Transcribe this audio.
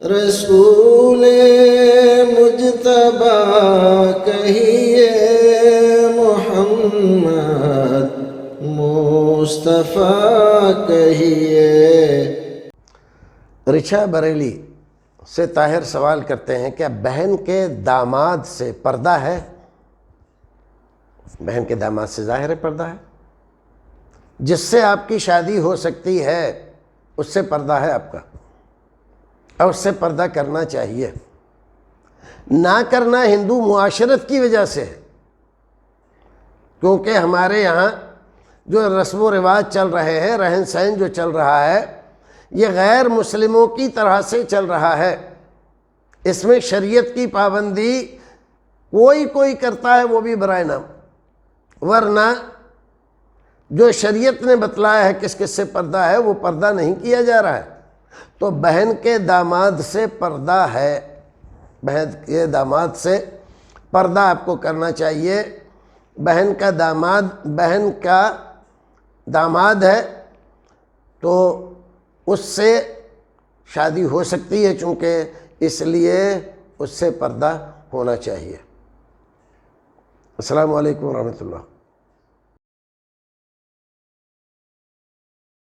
رسول مجتبی کہیے، محمد مصطفیٰ کہیے۔ رچا بریلی سے طاہر سوال کرتے ہیں، کیا بہن کے داماد سے پردہ ہے؟ بہن کے داماد سے ظاہر پردہ ہے، جس سے آپ کی شادی ہو سکتی ہے اس سے پردہ ہے آپ کا، اور اس سے پردہ کرنا چاہیے۔ نہ کرنا ہندو معاشرت کی وجہ سے ہے، کیونکہ ہمارے یہاں جو رسم و رواج چل رہے ہیں، رہن سہن جو چل رہا ہے، یہ غیر مسلموں کی طرح سے چل رہا ہے۔ اس میں شریعت کی پابندی کوئی کرتا ہے وہ بھی برائے نام، ورنہ جو شریعت نے بتلایا ہے کس کس سے پردہ ہے وہ پردہ نہیں کیا جا رہا ہے۔ تو بہن کے داماد سے پردہ ہے، بہن کے داماد سے پردہ آپ کو کرنا چاہیے۔ بہن کا داماد ہے تو اس سے شادی ہو سکتی ہے، چونکہ اس لیے اس سے پردہ ہونا چاہیے۔ السلام علیکم ورحمۃ اللہ۔